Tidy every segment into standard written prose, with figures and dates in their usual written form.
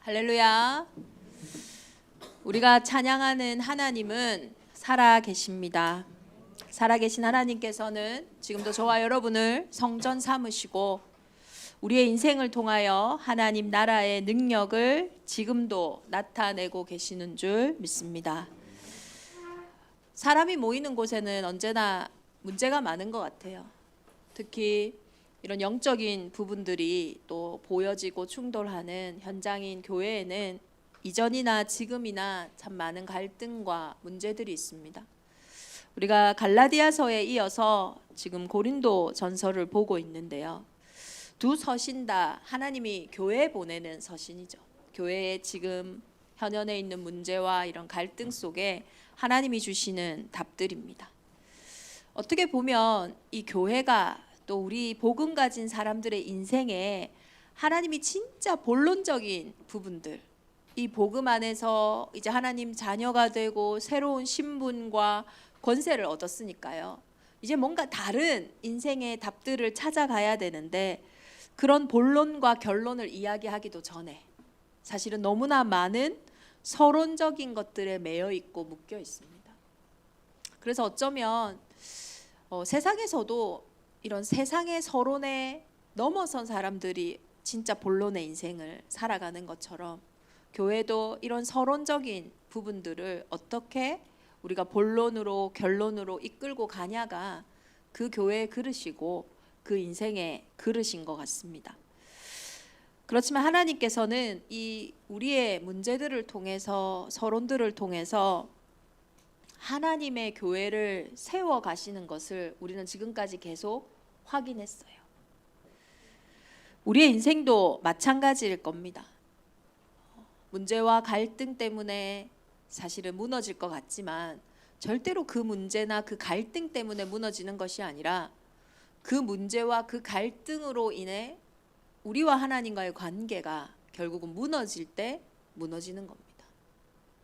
할렐루야. 우리가 찬양하는 하나님은 살아계십니다. 살아계신 하나님께서는 지금도 저와 여러분을 성전 삼으시고 우리의 인생을 통하여 하나님 나라의 능력을 지금도 나타내고 계시는 줄 믿습니다. 사람이 모이는 곳에는 언제나 문제가 많은 것 같아요. 특히 이런 영적인 부분들이 또 보여지고 충돌하는 현장인 교회에는 이전이나 지금이나 참 많은 갈등과 문제들이 있습니다. 우리가 갈라디아서에 이어서 지금 고린도 전서를 보고 있는데요. 두 서신 다 하나님이 교회에 보내는 서신이죠. 교회에 지금 현현에 있는 문제와 이런 갈등 속에 하나님이 주시는 답들입니다. 어떻게 보면 이 교회가 또 우리 복음 가진 사람들의 인생에 하나님이 진짜 본론적인 부분들, 이 복음 안에서 이제 하나님 자녀가 되고 새로운 신분과 권세를 얻었으니까요. 이제 뭔가 다른 인생의 답들을 찾아가야 되는데 그런 본론과 결론을 이야기하기도 전에 사실은 너무나 많은 서론적인 것들에 매여 있고 묶여 있습니다. 그래서 어쩌면 세상에서도 이런 세상의 서론에 넘어선 사람들이 진짜 본론의 인생을 살아가는 것처럼 교회도 이런 서론적인 부분들을 어떻게 우리가 본론으로 결론으로 이끌고 가냐가 그 교회의 그릇이고 그 인생의 그릇인 것 같습니다. 그렇지만 하나님께서는 이 우리의 문제들을 통해서 서론들을 통해서 하나님의 교회를 세워 가시는 것을 우리는 지금까지 계속 확인했어요. 우리의 인생도 마찬가지일 겁니다. 문제와 갈등 때문에 사실은 무너질 것 같지만 절대로 그 문제나 그 갈등 때문에 무너지는 것이 아니라 그 문제와 그 갈등으로 인해 우리와 하나님과의 관계가 결국은 무너질 때 무너지는 겁니다.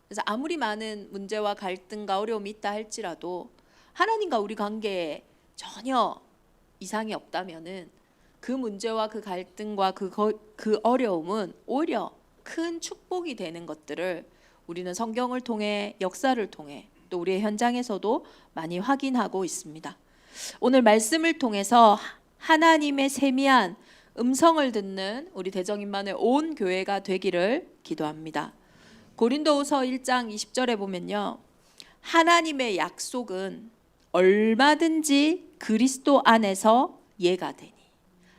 그래서 아무리 많은 문제와 갈등과 어려움이 있다 할지라도 하나님과 우리 관계에 전혀 이상이 없다면은 그 문제와 그 갈등과 그 어려움은 오히려 큰 축복이 되는 것들을 우리는 성경을 통해 역사를 통해 또 우리의 현장에서도 많이 확인하고 있습니다. 오늘 말씀을 통해서 하나님의 세미한 음성을 듣는 우리 대정인만의 온 교회가 되기를 기도합니다. 고린도후서 1장 20절에 보면요. 하나님의 약속은 얼마든지 그리스도 안에서 예가 되니.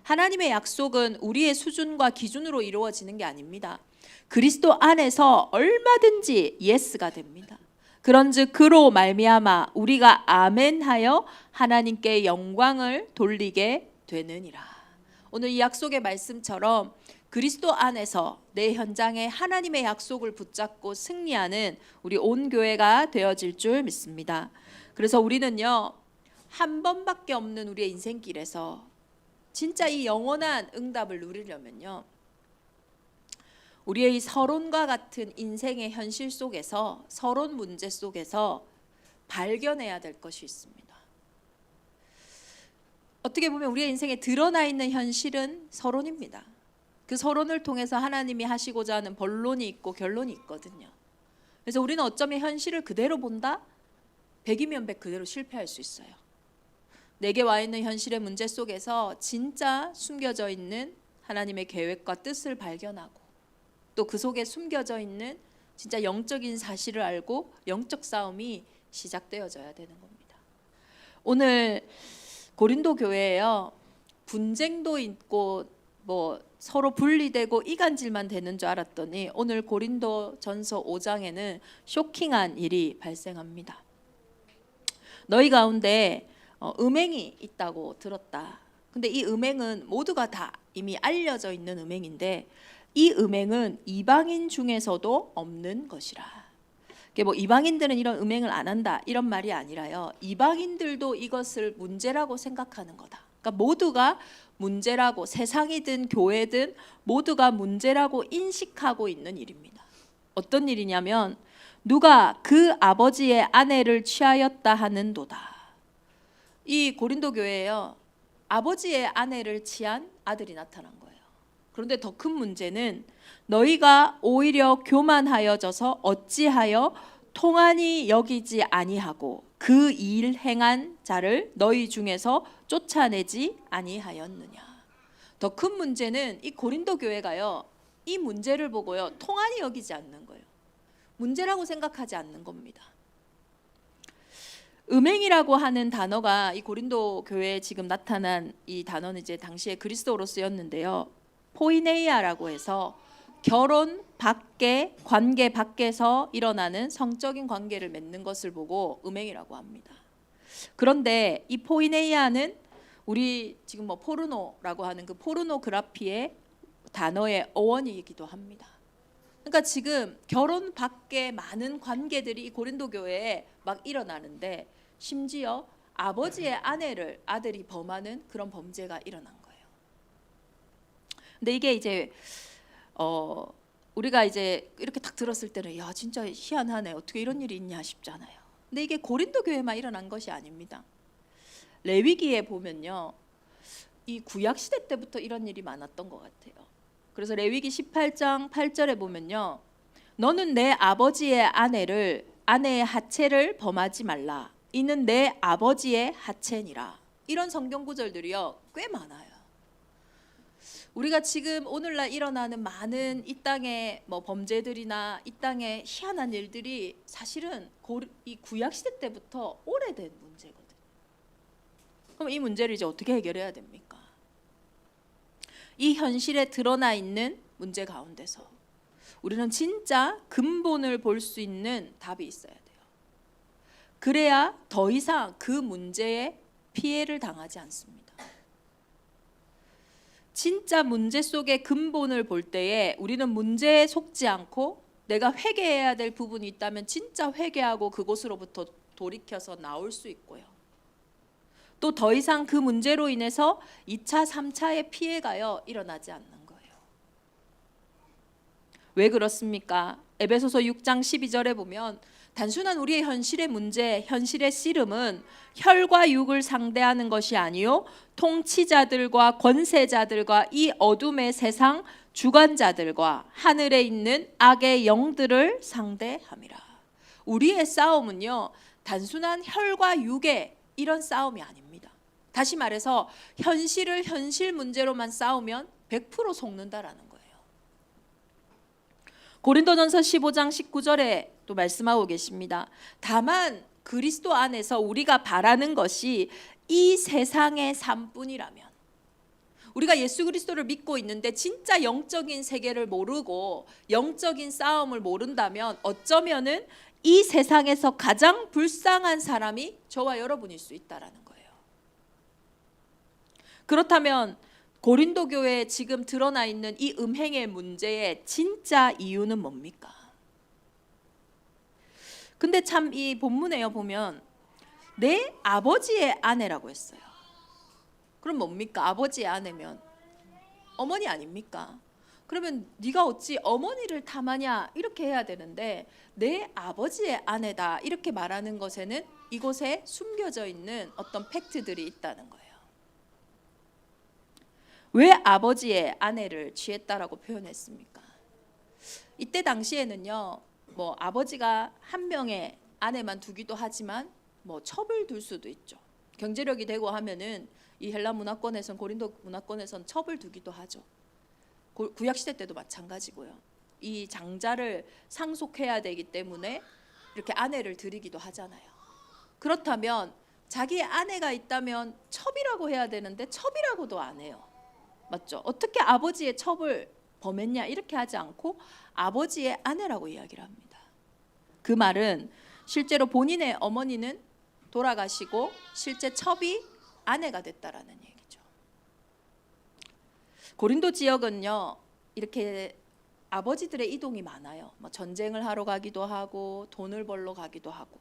하나님의 약속은 우리의 수준과 기준으로 이루어지는 게 아닙니다. 그리스도 안에서 얼마든지 예스가 됩니다. 그런즉 그로 말미암아 우리가 아멘하여 하나님께 영광을 돌리게 되느니라. 오늘 이 약속의 말씀처럼 그리스도 안에서 내 현장에 하나님의 약속을 붙잡고 승리하는 우리 온 교회가 되어질 줄 믿습니다. 그래서 우리는요, 한 번밖에 없는 우리의 인생길에서 진짜 이 영원한 응답을 누리려면요, 우리의 이 서론과 같은 인생의 현실 속에서 서론 문제 속에서 발견해야 될 것이 있습니다. 어떻게 보면 우리의 인생에 드러나 있는 현실은 서론입니다. 그 서론을 통해서 하나님이 하시고자 하는 본론이 있고 결론이 있거든요. 그래서 우리는 어쩌면 현실을 그대로 본다? 100이면 100 그대로 실패할 수 있어요. 내게 와 있는 현실의 문제 속에서 진짜 숨겨져 있는 하나님의 계획과 뜻을 발견하고 또 그 속에 숨겨져 있는 진짜 영적인 사실을 알고 영적 싸움이 시작되어져야 되는 겁니다. 오늘 고린도 교회에요, 분쟁도 있고 서로 분리되고 이간질만 되는 줄 알았더니 오늘 고린도 전서 5장에는 쇼킹한 일이 발생합니다. 너희 가운데 음행이 있다고 들었다. 근데 이 음행은 모두가 다 이미 알려져 있는 음행인데 이 음행은 이방인 중에서도 없는 것이라. 이방인들은 이런 음행을 안 한다 이런 말이 아니라요, 이방인들도 이것을 문제라고 생각하는 거다. 그러니까 모두가 문제라고, 세상이든 교회든 모두가 문제라고 인식하고 있는 일입니다. 어떤 일이냐면 누가 그 아버지의 아내를 취하였다 하는도다. 이 고린도 교회에요, 아버지의 아내를 취한 아들이 나타난 거예요. 그런데 더 큰 문제는 너희가 오히려 교만하여져서 어찌하여 통한이 여기지 아니하고 그 일 행한 자를 너희 중에서 쫓아내지 아니하였느냐. 더 큰 문제는 이 고린도 교회가요, 이 문제를 보고요 통한이 여기지 않는 거예요. 문제라고 생각하지 않는 겁니다. 음행이라고 하는 단어가 이 고린도 교회에 지금 나타난 이 단어는 이제 당시에 그리스도로 쓰였는데요, 포이네이아라고 해서 결혼 밖에, 관계 밖에서 일어나는 성적인 관계를 맺는 것을 보고 음행이라고 합니다. 그런데 이 포이네이아는 우리 지금 뭐 포르노라고 하는 그 포르노그라피의 단어의 어원이기도 합니다. 그러니까 지금 결혼 밖에 많은 관계들이 이 고린도 교회에 막 일어나는데, 심지어 아버지의 아내를 아들이 범하는 그런 범죄가 일어난 거예요. 근데 이게 이제 우리가 이제 이렇게 딱 들었을 때는 야 진짜 희한하네, 어떻게 이런 일이 있냐 싶잖아요. 근데 이게 고린도 교회만 일어난 것이 아닙니다. 레위기에 보면요, 이 구약 시대 때부터 이런 일이 많았던 것 같아요. 그래서 레위기 18장 8절에 보면요, 너는 내 아버지의 아내의 하체를 범하지 말라, 이는 내 아버지의 하체니라. 이런 성경 구절들이요 꽤 많아요. 우리가 지금 오늘날 일어나는 많은 이 땅의 뭐 범죄들이나 이 땅의 희한한 일들이 사실은 이 구약 시대 때부터 오래된 문제거든요. 그럼 이 문제를 이제 어떻게 해결해야 됩니까? 이 현실에 드러나 있는 문제 가운데서 우리는 진짜 근본을 볼 수 있는 답이 있어야 돼요. 그래야 더 이상 그 문제에 피해를 당하지 않습니다. 진짜 문제 속의 근본을 볼 때에 우리는 문제에 속지 않고 내가 회개해야 될 부분이 있다면 진짜 회개하고 그곳으로부터 돌이켜서 나올 수 있고요. 또 더 이상 그 문제로 인해서 2차, 3차의 피해가요 일어나지 않는 거예요. 왜 그렇습니까? 에베소서 6장 12절에 보면 단순한 우리의 현실의 문제, 현실의 씨름은 혈과 육을 상대하는 것이 아니요 통치자들과 권세자들과 이 어둠의 세상 주관자들과 하늘에 있는 악의 영들을 상대함이라. 우리의 싸움은요 단순한 혈과 육의 이런 싸움이 아닙니다. 다시 말해서 현실을 현실 문제로만 싸우면 100% 속는다라는 거예요. 고린도전서 15장 19절에 또 말씀하고 계십니다. 다만 그리스도 안에서 우리가 바라는 것이 이 세상의 삶뿐이라면, 우리가 예수 그리스도를 믿고 있는데 진짜 영적인 세계를 모르고 영적인 싸움을 모른다면 어쩌면은 이 세상에서 가장 불쌍한 사람이 저와 여러분일 수 있다라는 거예요. 그렇다면 고린도 교회에 지금 드러나 있는 이 음행의 문제의 진짜 이유는 뭡니까? 근데 참 이 본문에요 보면 내 아버지의 아내라고 했어요. 그럼 뭡니까? 아버지의 아내면 어머니 아닙니까? 그러면 네가 어찌 어머니를 탐하냐 이렇게 해야 되는데 내 아버지의 아내다 이렇게 말하는 것에는 이곳에 숨겨져 있는 어떤 팩트들이 있다는 거예요. 왜 아버지의 아내를 취했다라고 표현했습니까? 이때 당시에는요, 뭐 아버지가 한 명의 아내만 두기도 하지만 뭐 첩을 둘 수도 있죠. 경제력이 되고 하면은 이 헬라 문화권에선, 고린도 문화권에선 첩을 두기도 하죠. 구약 시대 때도 마찬가지고요. 이 장자를 상속해야 되기 때문에 이렇게 아내를 드리기도 하잖아요. 그렇다면 자기의 아내가 있다면 첩이라고 해야 되는데 첩이라고도 안 해요. 맞죠? 어떻게 아버지의 첩을 범했냐 이렇게 하지 않고 아버지의 아내라고 이야기를 합니다. 그 말은 실제로 본인의 어머니는 돌아가시고 실제 첩이 아내가 됐다라는 얘기죠. 고린도 지역은요 이렇게 아버지들의 이동이 많아요. 뭐 전쟁을 하러 가기도 하고 돈을 벌러 가기도 하고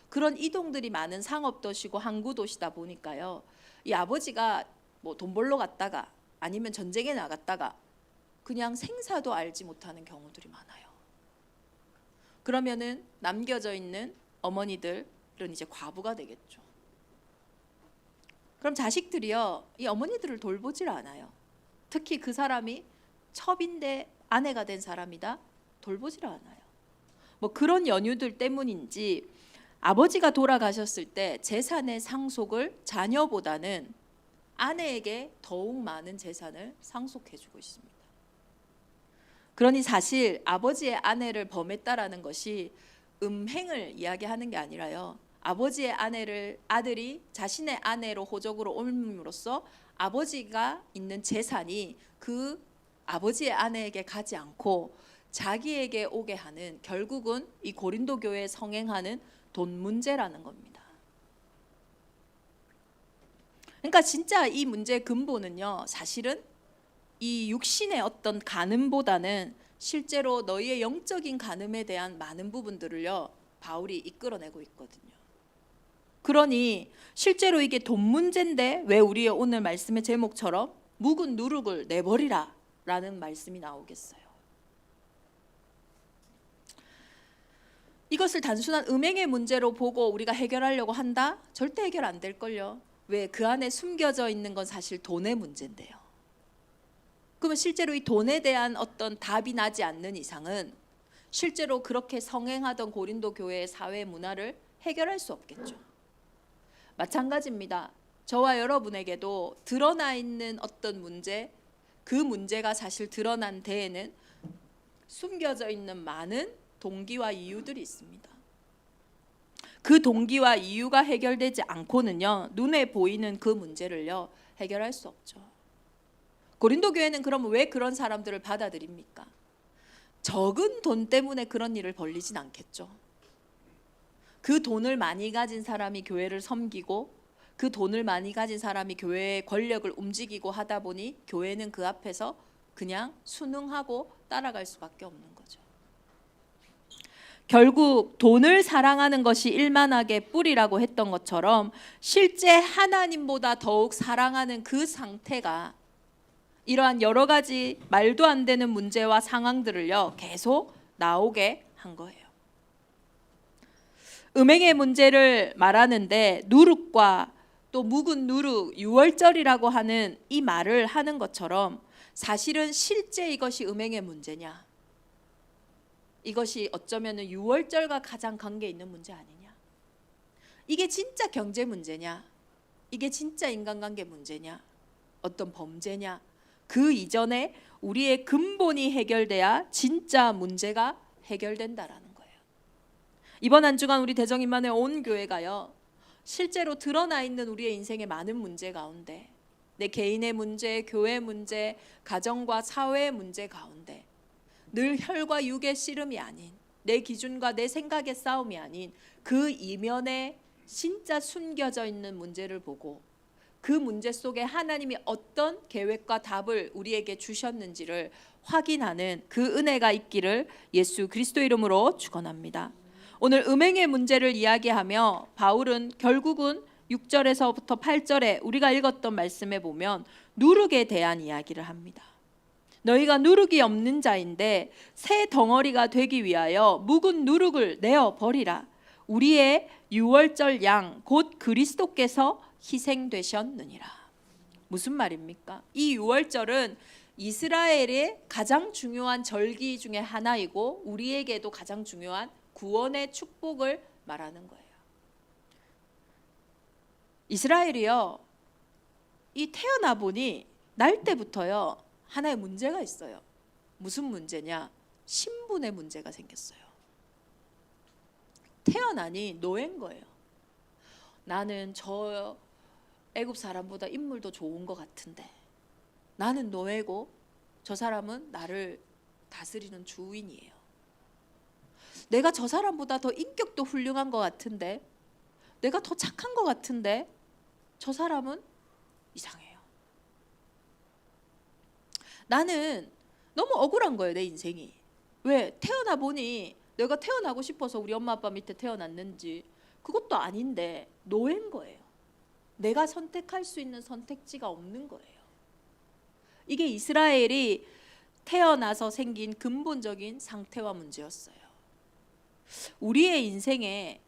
그런 이동들이 많은 상업도시고 항구도시다 보니까요. 이 아버지가 뭐 돈 벌러 갔다가 아니면 전쟁에 나갔다가 그냥 생사도 알지 못하는 경우들이 많아요. 그러면은 남겨져 있는 어머니들은 이제 과부가 되겠죠. 그럼 자식들이요 이 어머니들을 돌보질 않아요. 특히 그 사람이 첩인데 아내가 된 사람이다? 돌보지를 않아요. 뭐 그런 연유들 때문인지 아버지가 돌아가셨을 때 재산의 상속을 자녀보다는 아내에게 더욱 많은 재산을 상속해주고 있습니다. 그러니 사실 아버지의 아내를 범했다라는 것이 음행을 이야기하는 게 아니라요, 아버지의 아내를 아들이 자신의 아내로 호적으로 옮김으로써 아버지가 있는 재산이 그 아버지의 아내에게 가지 않고 자기에게 오게 하는, 결국은 이 고린도 교회에 성행하는 돈 문제라는 겁니다. 그러니까 진짜 이 문제의 근본은요, 사실은 이 육신의 어떤 간음보다는 실제로 너희의 영적인 간음에 대한 많은 부분들을요, 바울이 이끌어내고 있거든요. 그러니 실제로 이게 돈 문제인데 왜 우리의 오늘 말씀의 제목처럼 묵은 누룩을 내버리라 라는 말씀이 나오겠어요? 이것을 단순한 음행의 문제로 보고 우리가 해결하려고 한다? 절대 해결 안 될걸요. 왜? 그 안에 숨겨져 있는 건 사실 돈의 문제인데요. 그러면 실제로 이 돈에 대한 어떤 답이 나지 않는 이상은 실제로 그렇게 성행하던 고린도 교회의 사회 문화를 해결할 수 없겠죠. 마찬가지입니다. 저와 여러분에게도 드러나 있는 어떤 문제, 그 문제가 사실 드러난 데에는 숨겨져 있는 많은 동기와 이유들이 있습니다. 그 동기와 이유가 해결되지 않고는요, 눈에 보이는 그 문제를요, 해결할 수 없죠. 고린도 교회는 그러면 왜 그런 사람들을 받아들입니까? 적은 돈 때문에 그런 일을 벌리진 않겠죠. 그 돈을 많이 가진 사람이 교회를 섬기고 그 돈을 많이 가진 사람이 교회의 권력을 움직이고 하다 보니 교회는 그 앞에서 그냥 순응하고 따라갈 수밖에 없는 거죠. 결국 돈을 사랑하는 것이 일만하게 뿌리라고 했던 것처럼 실제 하나님보다 더욱 사랑하는 그 상태가 이러한 여러 가지 말도 안 되는 문제와 상황들을요, 계속 나오게 한 거예요. 음행의 문제를 말하는데 누룩과 또 묵은 누룩, 유월절이라고 하는 이 말을 하는 것처럼 사실은 실제 이것이 음행의 문제냐? 이것이 어쩌면 유월절과 가장 관계 있는 문제 아니냐? 이게 진짜 경제 문제냐? 이게 진짜 인간관계 문제냐? 어떤 범죄냐? 그 이전에 우리의 근본이 해결돼야 진짜 문제가 해결된다라는 거예요. 이번 한 주간 우리 대정임만의 온 교회가요, 실제로 드러나 있는 우리의 인생의 많은 문제 가운데, 내 개인의 문제, 교회 문제, 가정과 사회의 문제 가운데 늘 혈과 육의 씨름이 아닌, 내 기준과 내 생각의 싸움이 아닌 그 이면에 진짜 숨겨져 있는 문제를 보고 그 문제 속에 하나님이 어떤 계획과 답을 우리에게 주셨는지를 확인하는 그 은혜가 있기를 예수 그리스도 이름으로 축원합니다. 오늘 음행의 문제를 이야기하며 바울은 결국은 6절에서부터 8절에 우리가 읽었던 말씀에 보면 누룩에 대한 이야기를 합니다. 너희가 누룩이 없는 자인데 새 덩어리가 되기 위하여 묵은 누룩을 내어 버리라. 우리의 유월절 양 곧 그리스도께서 희생되셨느니라. 무슨 말입니까? 이 유월절은 이스라엘의 가장 중요한 절기 중에 하나이고 우리에게도 가장 중요한 구원의 축복을 말하는 거예요. 이스라엘이요, 이 태어나 보니 날 때부터요 하나의 문제가 있어요. 무슨 문제냐? 신분의 문제가 생겼어요. 태어나니 노예인 거예요. 나는 저 애굽 사람보다 인물도 좋은 것 같은데 나는 노예고 저 사람은 나를 다스리는 주인이에요. 내가 저 사람보다 더 인격도 훌륭한 것 같은데, 내가 더 착한 것 같은데 저 사람은 이상해요. 나는 너무 억울한 거예요, 내 인생이. 왜? 태어나 보니 내가 태어나고 싶어서 우리 엄마 아빠 밑에 태어났는지 그것도 아닌데 노예인 거예요. 내가 선택할 수 있는 선택지가 없는 거예요. 이게 이스라엘이 태어나서 생긴 근본적인 상태와 문제였어요. 우리의 인생에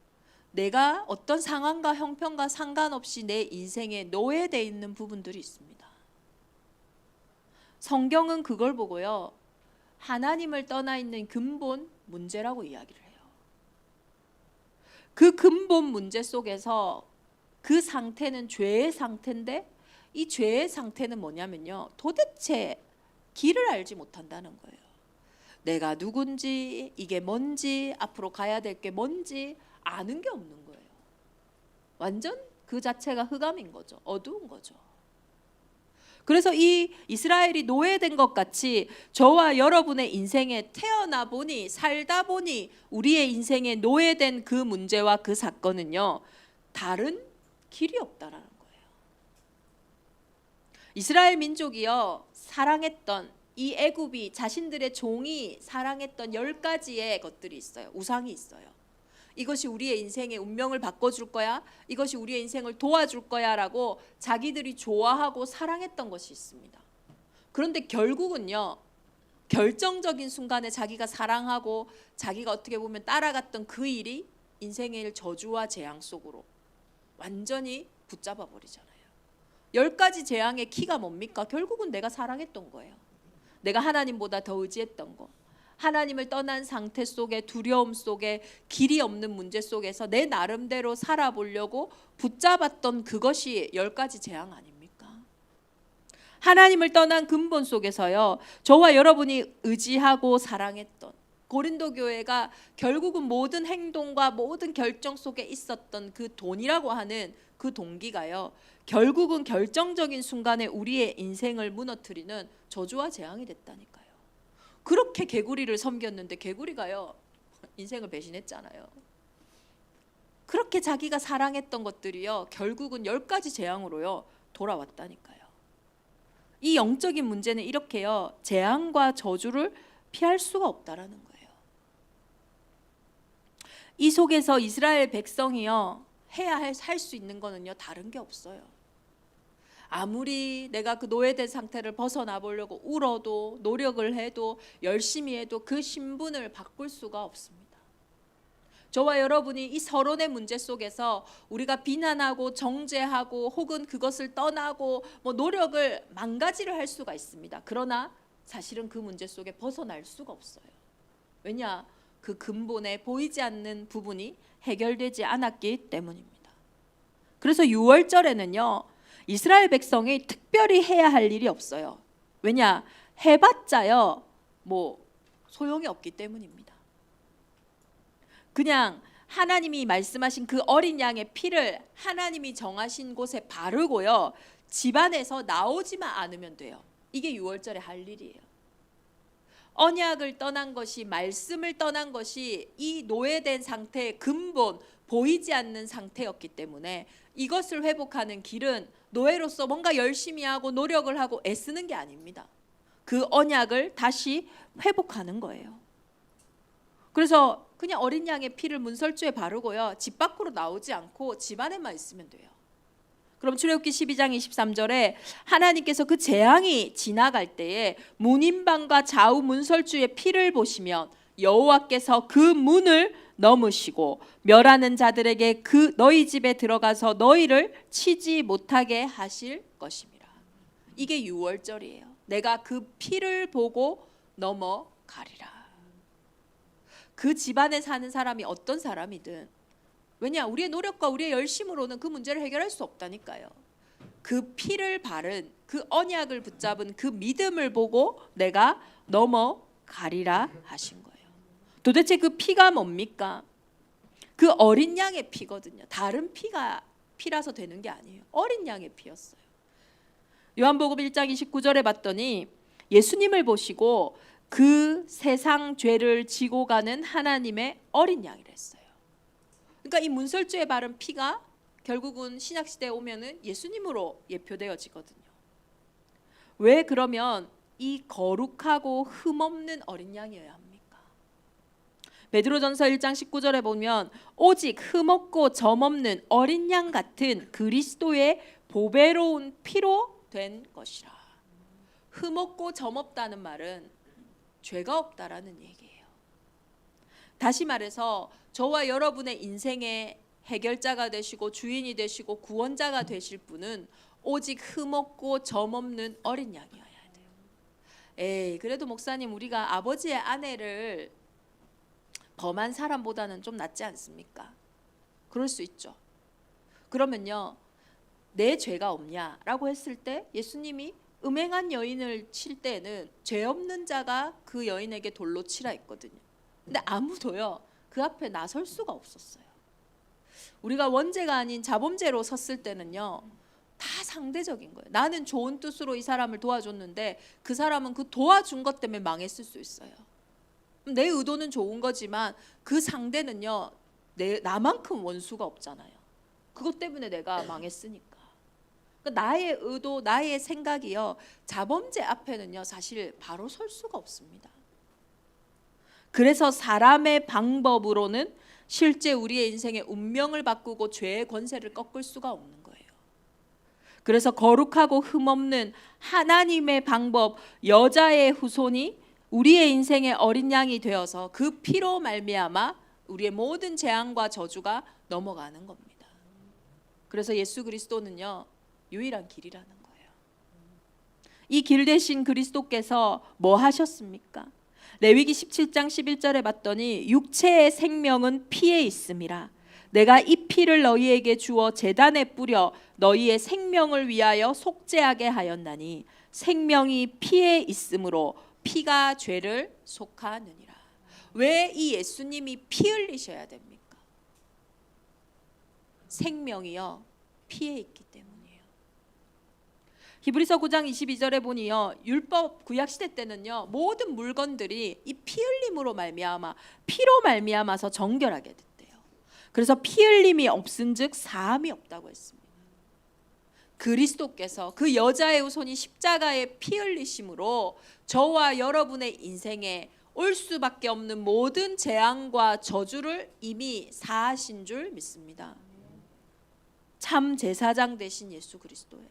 내가 어떤 상황과 형편과 상관없이 내 인생에 노예되어 있는 부분들이 있습니다. 성경은 그걸 보고요, 하나님을 떠나 있는 근본 문제라고 이야기를 해요. 그 근본 문제 속에서 그 상태는 죄의 상태인데, 이 죄의 상태는 뭐냐면요, 도대체 길을 알지 못한다는 거예요. 내가 누군지, 이게 뭔지, 앞으로 가야 될 게 뭔지 아는 게 없는 거예요. 완전 그 자체가 흑암인 거죠. 어두운 거죠. 그래서 이 이스라엘이 노예된 것 같이 저와 여러분의 인생에 태어나 보니, 살다 보니 우리의 인생에 노예된 그 문제와 그 사건은요, 다른 길이 없다라는 거예요. 이스라엘 민족이요, 사랑했던 이 애굽이, 자신들의 종이 사랑했던 10가지의 것들이 있어요. 우상이 있어요. 이것이 우리의 인생의 운명을 바꿔줄 거야, 이것이 우리의 인생을 도와줄 거야 라고 자기들이 좋아하고 사랑했던 것이 있습니다. 그런데 결국은요, 결정적인 순간에 자기가 사랑하고 자기가 어떻게 보면 따라갔던 그 일이 인생의 저주와 재앙 속으로 완전히 붙잡아 버리잖아요. 10가지 재앙의 키가 뭡니까? 결국은 내가 사랑했던 거예요. 내가 하나님보다 더 의지했던 거, 하나님을 떠난 상태 속에, 두려움 속에, 길이 없는 문제 속에서 내 나름대로 살아보려고 붙잡았던 그것이 10가지 재앙 아닙니까? 하나님을 떠난 근본 속에서요, 저와 여러분이 의지하고 사랑했던 고린도 교회가 결국은 모든 행동과 모든 결정 속에 있었던 그 돈이라고 하는 그 동기가요, 결국은 결정적인 순간에 우리의 인생을 무너뜨리는 저주와 재앙이 됐다니까요. 그렇게 개구리를 섬겼는데 개구리가요, 인생을 배신했잖아요. 그렇게 자기가 사랑했던 것들이요, 결국은 10가지 재앙으로요 돌아왔다니까요. 이 영적인 문제는 이렇게요, 재앙과 저주를 피할 수가 없다라는 거예요. 이 속에서 이스라엘 백성이요, 해야 할 수 있는 거는요, 다른 게 없어요. 아무리 내가 그 노예된 상태를 벗어나 보려고 울어도, 노력을 해도, 열심히 해도 그 신분을 바꿀 수가 없습니다. 저와 여러분이 이 서론의 문제 속에서 우리가 비난하고 정죄하고 혹은 그것을 떠나고 노력을 망가지를 할 수가 있습니다. 그러나 사실은 그 문제 속에 벗어날 수가 없어요. 왜냐? 그 근본에 보이지 않는 부분이 해결되지 않았기 때문입니다. 그래서 6월절에는요, 이스라엘 백성이 특별히 해야 할 일이 없어요. 왜냐? 해봤자요, 소용이 없기 때문입니다. 그냥 하나님이 말씀하신 그 어린 양의 피를 하나님이 정하신 곳에 바르고요, 집안에서 나오지만 않으면 돼요. 이게 6월절에 할 일이에요. 언약을 떠난 것이, 말씀을 떠난 것이 이 노예된 상태의 근본, 보이지 않는 상태였기 때문에 이것을 회복하는 길은 노예로서 뭔가 열심히 하고 노력을 하고 애쓰는 게 아닙니다. 그 언약을 다시 회복하는 거예요. 그래서 그냥 어린 양의 피를 문설주에 바르고요, 집 밖으로 나오지 않고 집 안에만 있으면 돼요. 그럼 출애굽기 12장 23절에 하나님께서 그 재앙이 지나갈 때에 문인방과 좌우 문설주의 피를 보시면 여호와께서 그 문을 넘으시고 멸하는 자들에게 그 너희 집에 들어가서 너희를 치지 못하게 하실 것입니다. 이게 6월절이에요. 내가 그 피를 보고 넘어가리라. 그 집안에 사는 사람이 어떤 사람이든, 왜냐? 우리의 노력과 우리의 열심으로는 그 문제를 해결할 수 없다니까요. 그 피를 바른, 그 언약을 붙잡은 그 믿음을 보고 내가 넘어가리라 하신 거예요. 도대체 그 피가 뭡니까? 그 어린 양의 피거든요. 다른 피라서 되는 게 아니에요. 어린 양의 피였어요. 요한복음 1장 29절에 봤더니 예수님을 보시고 그 세상 죄를 지고 가는 하나님의 어린 양이랬어요. 그러니까 이 문설주에 바른 피가 결국은 신약시대에 오면은 예수님으로 예표되어지거든요. 왜 그러면 이 거룩하고 흠없는 어린 양이어야 합니까? 베드로전서 1장 19절에 보면 오직 흠없고 점없는 어린 양 같은 그리스도의 보배로운 피로 된 것이라. 흠없고 점없다는 말은 죄가 없다라는 얘기예요. 다시 말해서 저와 여러분의 인생의 해결자가 되시고 주인이 되시고 구원자가 되실 분은 오직 흠없고 점없는 어린 양이어야 돼요. 에이, 그래도 목사님 우리가 아버지의 아내를 범한 사람보다는 좀 낫지 않습니까? 그럴 수 있죠. 그러면요, 내 죄가 없냐라고 했을 때 예수님이 음행한 여인을 칠 때는 죄 없는 자가 그 여인에게 돌로 치라 했거든요. 근데 아무도요 그 앞에 나설 수가 없었어요. 우리가 원죄가 아닌 자범죄로 섰을 때는요 다 상대적인 거예요. 나는 좋은 뜻으로 이 사람을 도와줬는데 그 사람은 그 도와준 것 때문에 망했을 수 있어요. 내 의도는 좋은 거지만 그 상대는요 나만큼 원수가 없잖아요. 그것 때문에 내가 망했으니까. 그러니까 나의 의도, 나의 생각이요 자범죄 앞에는요 사실 바로 설 수가 없습니다. 그래서 사람의 방법으로는 실제 우리의 인생의 운명을 바꾸고 죄의 권세를 꺾을 수가 없는 거예요. 그래서 거룩하고 흠없는 하나님의 방법, 여자의 후손이 우리의 인생의 어린 양이 되어서 그 피로 말미암아 우리의 모든 재앙과 저주가 넘어가는 겁니다. 그래서 예수 그리스도는요 유일한 길이라는 거예요. 이 길 대신 그리스도께서 뭐 하셨습니까? 레위기 17장 11절에 봤더니 육체의 생명은 피에 있음이라. 내가 이 피를 너희에게 주어 제단에 뿌려 너희의 생명을 위하여 속죄하게 하였나니 생명이 피에 있으므로 피가 죄를 속하느니라. 왜 이 예수님이 피 흘리셔야 됩니까? 생명이요 피에 있기 때문이에요. 히브리서 9장 22절에 보니요 율법 구약시대 때는요 모든 물건들이 이 피 흘림으로 말미암아 피로 말미암아서 정결하게 됐대요. 그래서 피 흘림이 없은즉 사함이 없다고 했습니다. 그리스도께서 그 여자의 후손이 십자가에 피 흘리심으로 저와 여러분의 인생에 올 수밖에 없는 모든 재앙과 저주를 이미 사하신 줄 믿습니다. 참 제사장 되신 예수 그리스도예요.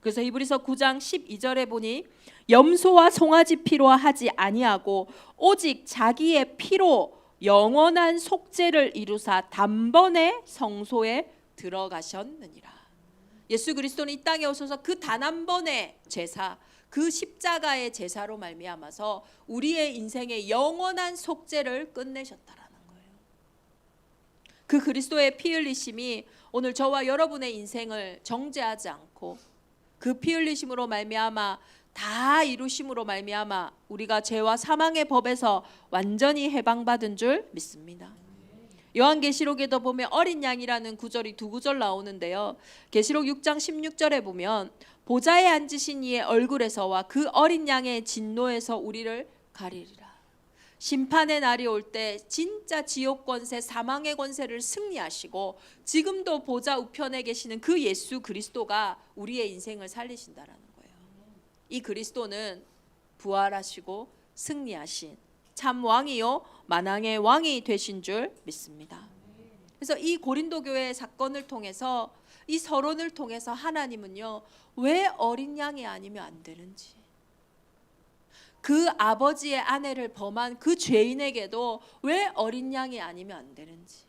그래서 히브리서 9장 12절에 보니 염소와 송아지 피로 하지 아니하고 오직 자기의 피로 영원한 속죄를 이루사 단번에 성소에 들어가셨느니라. 예수 그리스도는 이 땅에 오셔서 그 단 한 번의 제사, 그 십자가의 제사로 말미암아서 우리의 인생의 영원한 속죄를 끝내셨다라는 거예요. 그 그리스도의 피 흘리심이 오늘 저와 여러분의 인생을 정죄하지 않고 그 피 흘리심으로 말미암아 다 이루심으로 말미암아 우리가 죄와 사망의 법에서 완전히 해방받은 줄 믿습니다. 요한계시록에도 보면 어린 양이라는 구절이 두 구절 나오는데요. 계시록 6장 16절에 보면 보좌에 앉으신 이의 얼굴에서와 그 어린 양의 진노에서 우리를 가리리라. 심판의 날이 올 때 진짜 지옥 권세, 사망의 권세를 승리하시고 지금도 보좌 우편에 계시는 그 예수 그리스도가 우리의 인생을 살리신다라는 거예요. 이 그리스도는 부활하시고 승리하신 참 왕이요 만왕의 왕이 되신 줄 믿습니다. 그래서 이 고린도 교회 사건을 통해서 이 서론을 통해서 하나님은요 왜 어린 양이 아니면 안 되는지, 그 아버지의 아내를 범한 그 죄인에게도 왜 어린 양이 아니면 안 되는지,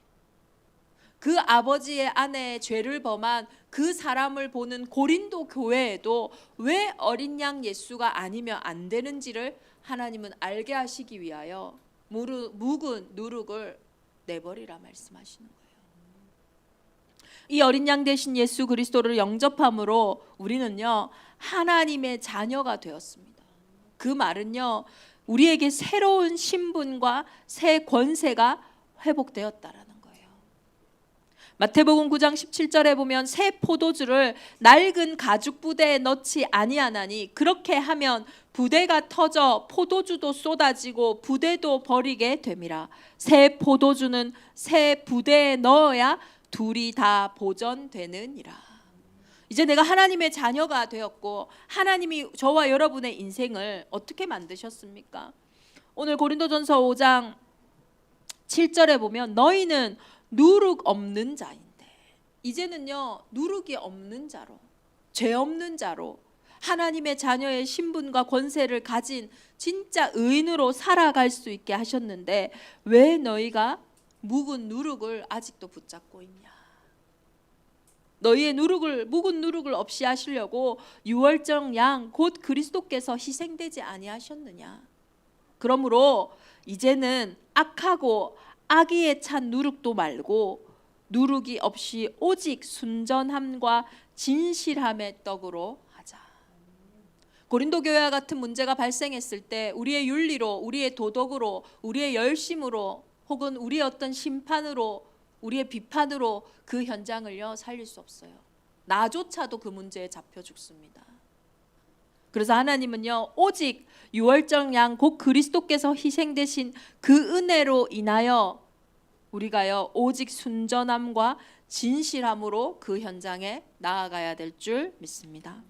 그 아버지의 아내의 죄를 범한 그 사람을 보는 고린도 교회에도 왜 어린 양 예수가 아니면 안 되는지를 하나님은 알게 하시기 위하여 묵은 누룩을 내버리라 말씀하시는 거예요. 이 어린 양 되신 예수 그리스도를 영접함으로 우리는요 하나님의 자녀가 되었습니다. 그 말은요 우리에게 새로운 신분과 새 권세가 회복되었다라는 거예요. 마태복음 9장 17절에 보면 새 포도주를 낡은 가죽 부대에 넣지 아니하나니 그렇게 하면 부대가 터져 포도주도 쏟아지고 부대도 버리게 됨이라. 새 포도주는 새 부대에 넣어야 둘이 다 보존되느니라. 이제 내가 하나님의 자녀가 되었고 하나님이 저와 여러분의 인생을 어떻게 만드셨습니까? 오늘 고린도전서 5장 7절에 보면 너희는 누룩 없는 자인데, 이제는요 누룩이 없는 자로, 죄 없는 자로 하나님의 자녀의 신분과 권세를 가진 진짜 의인으로 살아갈 수 있게 하셨는데 왜 너희가 묵은 누룩을 아직도 붙잡고 있냐? 너희의 묵은 누룩을 없이 하시려고 유월절 양 곧 그리스도께서 희생되지 아니하셨느냐. 그러므로 이제는 악하고 악의에 찬 누룩도 말고 누룩이 없이 오직 순전함과 진실함의 떡으로 하자. 고린도 교회와 같은 문제가 발생했을 때 우리의 윤리로, 우리의 도덕으로, 우리의 열심으로 혹은 우리의 어떤 심판으로, 우리의 비판으로 그 현장을요 살릴 수 없어요. 나조차도 그 문제에 잡혀 죽습니다. 그래서 하나님은요 오직 유월절 양 곧 그리스도께서 희생되신 그 은혜로 인하여 우리가요 오직 순전함과 진실함으로 그 현장에 나아가야 될 줄 믿습니다.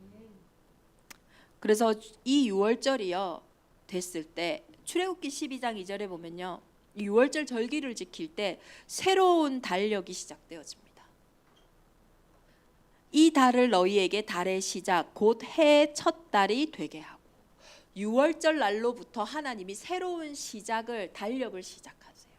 그래서 이 유월절이요 됐을 때 출애굽기 12장 2절에 보면요 유월절 절기를 지킬 때 새로운 달력이 시작되어집니다. 이 달을 너희에게 달의 시작 곧 해의 첫 달이 되게 하고. 유월절 날로부터 하나님이 새로운 시작을, 달력을 시작하세요.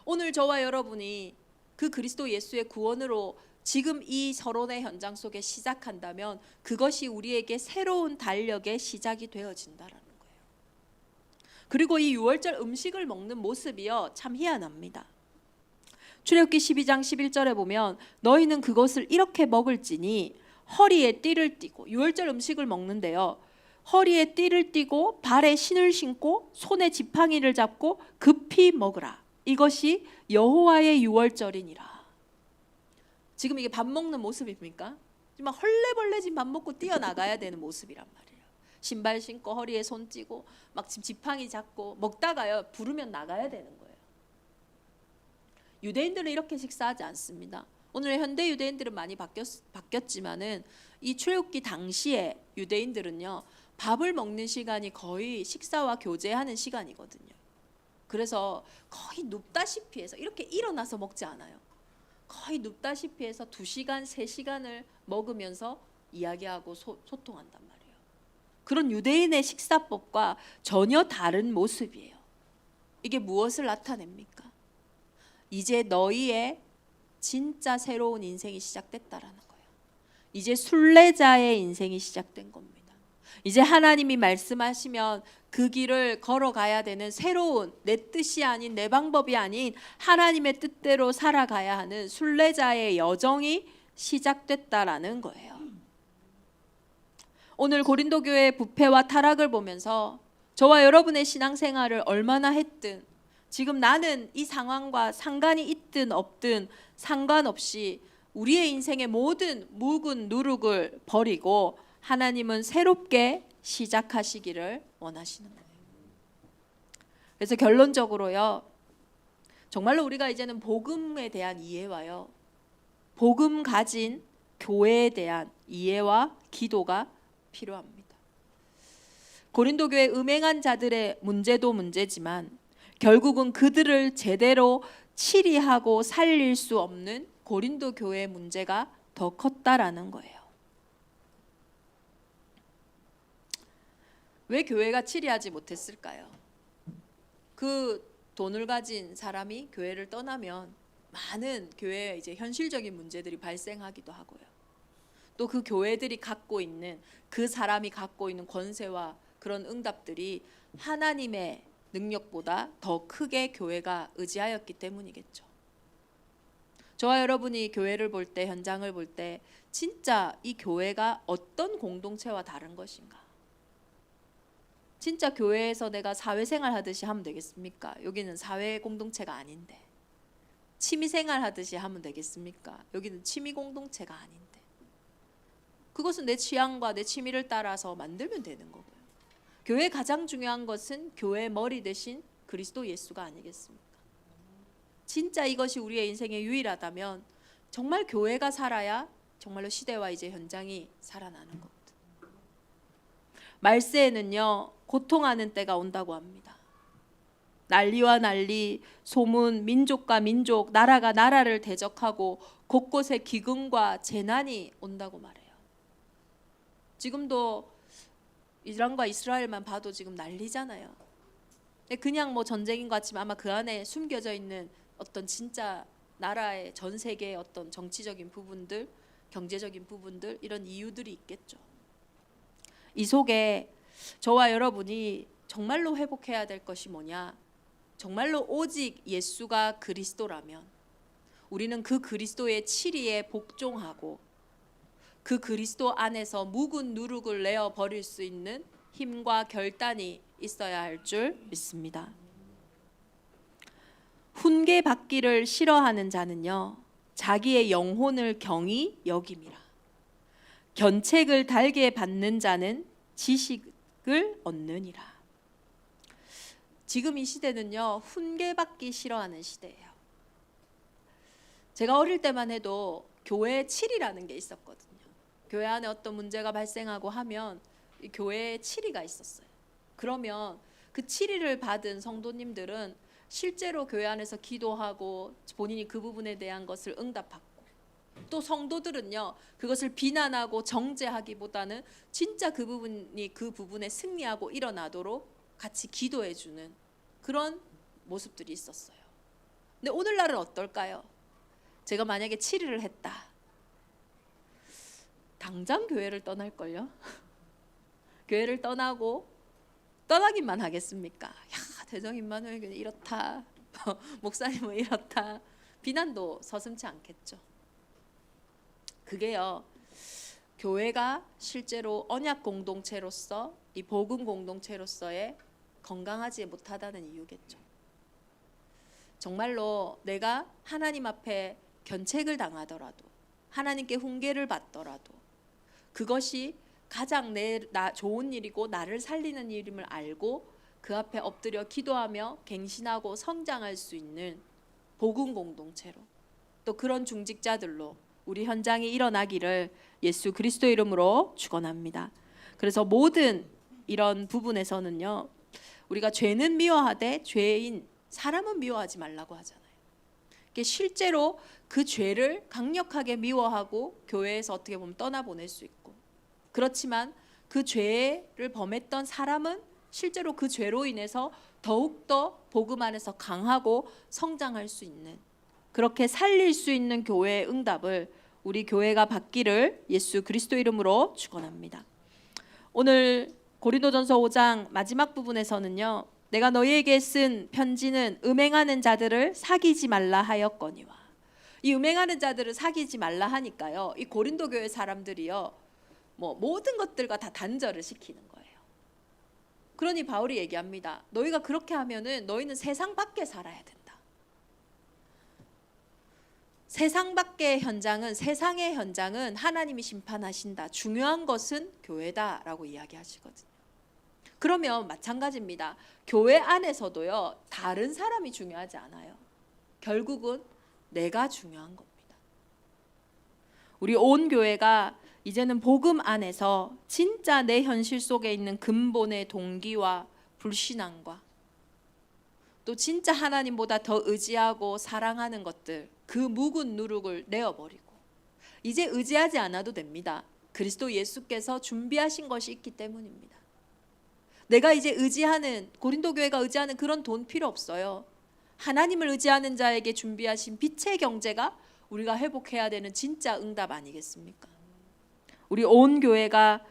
오늘 저와 여러분이 그 그리스도 예수의 구원으로 지금 이 서론의 현장 속에 시작한다면 그것이 우리에게 새로운 달력의 시작이 되어진다라는 거예요. 그리고 이 유월절 음식을 먹는 모습이요 참 희한합니다. 출애굽기 12장 11절에 보면 너희는 그것을 이렇게 먹을지니 허리에 띠를 띠고, 유월절 음식을 먹는데요 허리에 띠를 띠고 발에 신을 신고 손에 지팡이를 잡고 급히 먹으라. 이것이 여호와의 유월절이니라. 지금 이게 밥 먹는 모습입니까? 막 헐레벌레진 밥 먹고 뛰어나가야 되는 모습이란 말이에요. 신발 신고 허리에 손 찌고 막 지팡이 잡고 먹다가요 부르면 나가야 되는 거예요. 유대인들은 이렇게 식사하지 않습니다. 오늘의 현대 유대인들은 많이 바뀌었지만은 이 출애굽기 당시에 유대인들은요 밥을 먹는 시간이 거의 식사와 교제하는 시간이거든요. 그래서 거의 눕다시피 해서 이렇게 일어나서 먹지 않아요. 거의 눕다시피 해서 2시간, 3시간을 먹으면서 이야기하고 소통한단 말이에요. 그런 유대인의 식사법과 전혀 다른 모습이에요. 이게 무엇을 나타냅니까? 이제 너희의 진짜 새로운 인생이 시작됐다라는 거예요. 이제 순례자의 인생이 시작된 겁니다. 이제 하나님이 말씀하시면 그 길을 걸어가야 되는 새로운, 내 뜻이 아닌, 내 방법이 아닌 하나님의 뜻대로 살아가야 하는 순례자의 여정이 시작됐다라는 거예요. 오늘 고린도 교회의 부패와 타락을 보면서 저와 여러분의 신앙생활을 얼마나 했든 지금 나는 이 상황과 상관이 있든 없든 상관없이 우리의 인생의 모든 묵은 누룩을 버리고 하나님은 새롭게 시작하시기를 원하시는 거예요. 그래서 결론적으로요, 정말로 우리가 이제는 복음에 대한 이해와요, 복음 가진 교회에 대한 이해와 기도가 필요합니다. 고린도 교회 음행한 자들의 문제도 문제지만 결국은 그들을 제대로 치리하고 살릴 수 없는 고린도 교회의 문제가 더 컸다라는 거예요. 왜 교회가 치리하지 못했을까요? 그 돈을 가진 사람이 교회를 떠나면 많은 교회에 이제 현실적인 문제들이 발생하기도 하고요. 또 그 교회들이 갖고 있는, 그 사람이 갖고 있는 권세와 그런 응답들이 하나님의 능력보다 더 크게 교회가 의지하였기 때문이겠죠. 저와 여러분이 교회를 볼 때, 현장을 볼 때 진짜 이 교회가 어떤 공동체와 다른 것인가? 진짜 교회에서 내가 사회생활 하듯이 하면 되겠습니까? 여기는 사회 공동체가 아닌데. 취미생활 하듯이 하면 되겠습니까? 여기는 취미 공동체가 아닌데. 그것은 내 취향과 내 취미를 따라서 만들면 되는 거고요. 교회의 가장 중요한 것은 교회의 머리 대신 그리스도 예수가 아니겠습니까? 진짜 이것이 우리의 인생에 유일하다면 정말 교회가 살아야 정말로 시대와 이제 현장이 살아나는 겁니다. 말세에는요, 고통하는 때가 온다고 합니다. 난리와 난리, 소문, 민족과 민족, 나라가 나라를 대적하고 곳곳에 기근과 재난이 온다고 말해요. 지금도 이란과 이스라엘만 봐도 지금 난리잖아요. 그냥 뭐 전쟁인 것 같지만 아마 그 안에 숨겨져 있는 어떤 진짜 나라의 전 세계의 어떤 정치적인 부분들, 경제적인 부분들, 이런 이유들이 있겠죠. 이 속에 저와 여러분이 정말로 회복해야 될 것이 뭐냐? 정말로 오직 예수가 그리스도라면 우리는 그 그리스도의 치리에 복종하고 그 그리스도 안에서 묵은 누룩을 내어 버릴 수 있는 힘과 결단이 있어야 할 줄 믿습니다. 훈계받기를 싫어하는 자는요, 자기의 영혼을 경히 여김이라. 견책을 달게 받는 자는 지식을 얻느니라. 지금 이 시대는요, 훈계받기 싫어하는 시대예요. 제가 어릴 때만 해도 교회 칠이라는 게 있었거든요. 교회 안에 어떤 문제가 발생하고 하면 이 교회에 칠이가 있었어요. 그러면 그 칠이를 받은 성도님들은 실제로 교회 안에서 기도하고 본인이 그 부분에 대한 것을 응답받고, 또 성도들은요 그것을 비난하고 정죄하기보다는 진짜 그 부분에 승리하고 일어나도록 같이 기도해주는 그런 모습들이 있었어요. 근데 오늘날은 어떨까요? 제가 만약에 7일을 했다, 당장 교회를 떠날걸요. 교회를 떠나기만 하겠습니까? 야, 대성임마누엘 이렇다, 목사님은 이렇다, 비난도 서슴지 않겠죠. 그게요, 교회가 실제로 언약 공동체로서, 이 복음 공동체로서의 건강하지 못하다는 이유겠죠. 정말로 내가 하나님 앞에 견책을 당하더라도, 하나님께 훈계를 받더라도 그것이 가장 좋은 일이고 나를 살리는 일임을 알고 그 앞에 엎드려 기도하며 갱신하고 성장할 수 있는 복음 공동체로, 또 그런 중직자들로 우리 현장이 일어나기를 예수 그리스도 이름으로 축원합니다. 그래서 모든 이런 부분에서는요, 우리가 죄는 미워하되 죄인 사람은 미워하지 말라고 하잖아요. 실제로 그 죄를 강력하게 미워하고 교회에서 어떻게 보면 떠나보낼 수 있고, 그렇지만 그 죄를 범했던 사람은 실제로 그 죄로 인해서 더욱더 복음 안에서 강하고 성장할 수 있는, 그렇게 살릴 수 있는 교회의 응답을 우리 교회가 받기를 예수 그리스도 이름으로 축원합니다. 오늘 고린도전서 5장 마지막 부분에서는요, 내가 너희에게 쓴 편지는 음행하는 자들을 사귀지 말라 하였거니와. 이 음행하는 자들을 사귀지 말라 하니까요, 이 고린도 교회 사람들이요, 모든 것들과 다 단절을 시키는 거예요. 그러니 바울이 얘기합니다. 너희가 그렇게 하면은 너희는 세상 밖에 살아야 된다. 세상 밖의 현장은, 세상의 현장은 하나님이 심판하신다. 중요한 것은 교회다라고 이야기하시거든요. 그러면 마찬가지입니다. 교회 안에서도요, 다른 사람이 중요하지 않아요. 결국은 내가 중요한 겁니다. 우리 온 교회가 이제는 복음 안에서 진짜 내 현실 속에 있는 근본의 동기와 불신앙과 또 진짜 하나님보다 더 의지하고 사랑하는 것들, 그 묵은 누룩을 내어버리고 이제 의지하지 않아도 됩니다. 그리스도 예수께서 준비하신 것이 있기 때문입니다. 내가 이제 의지하는, 고린도 교회가 의지하는 그런 돈 필요 없어요. 하나님을 의지하는 자에게 준비하신 빛의 경제가 우리가 회복해야 되는 진짜 응답 아니겠습니까? 우리 온 교회가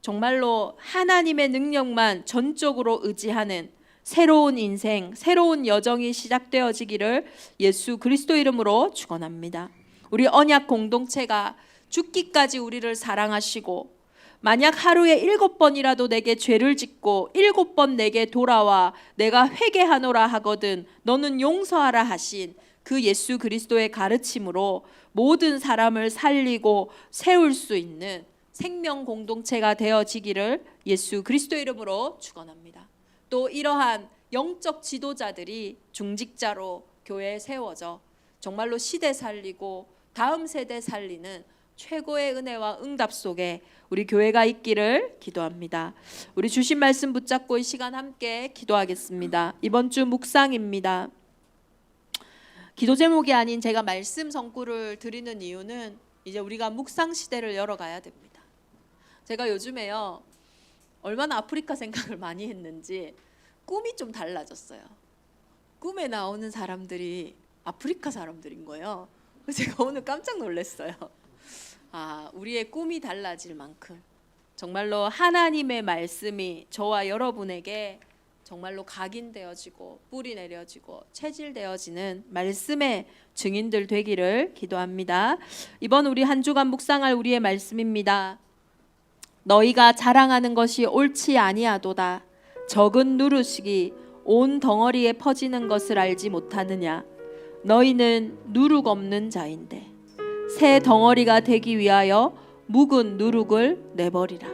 정말로 하나님의 능력만 전적으로 의지하는 새로운 인생, 새로운 여정이 시작되어지기를 예수 그리스도 이름으로 축원합니다. 우리 언약 공동체가 죽기까지 우리를 사랑하시고, 만약 하루에 7번이라도 내게 죄를 짓고 7번 내게 돌아와 내가 회개하노라 하거든 너는 용서하라 하신 그 예수 그리스도의 가르침으로 모든 사람을 살리고 세울 수 있는 생명 공동체가 되어지기를 예수 그리스도 이름으로 축원합니다. 또 이러한 영적 지도자들이 중직자로 교회에 세워져 정말로 시대 살리고 다음 세대 살리는 최고의 은혜와 응답 속에 우리 교회가 있기를 기도합니다. 우리 주신 말씀 붙잡고 이 시간 함께 기도하겠습니다. 이번 주 묵상입니다. 기도 제목이 아닌 제가 말씀 선구를 드리는 이유는 이제 우리가 묵상 시대를 열어가야 됩니다. 제가 요즘에요, 얼마나 아프리카 생각을 많이 했는지 꿈이 좀 달라졌어요. 꿈에 나오는 사람들이 아프리카 사람들인 거예요. 그래서 제가 오늘 깜짝 놀랐어요. 우리의 꿈이 달라질 만큼 정말로 하나님의 말씀이 저와 여러분에게 정말로 각인되어지고 뿌리 내려지고 체질되어지는 말씀의 증인들 되기를 기도합니다. 이번 우리 한 주간 묵상할 우리의 말씀입니다. 너희가 자랑하는 것이 옳지 아니하도다. 적은 누룩이 온 덩어리에 퍼지는 것을 알지 못하느냐. 너희는 누룩 없는 자인데 새 덩어리가 되기 위하여 묵은 누룩을 내버리라.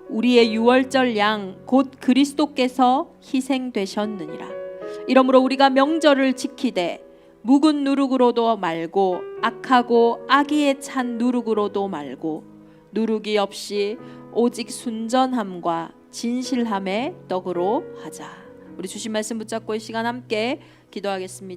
우리의 유월절 양 곧 그리스도께서 희생되셨느니라. 이러므로 우리가 명절을 지키되 묵은 누룩으로도 말고 악하고 악의에 찬 누룩으로도 말고 누룩이 없이 오직 순전함과 진실함의 떡으로 하자. 우리 주신 말씀 붙잡고 이 시간 함께 기도하겠습니다.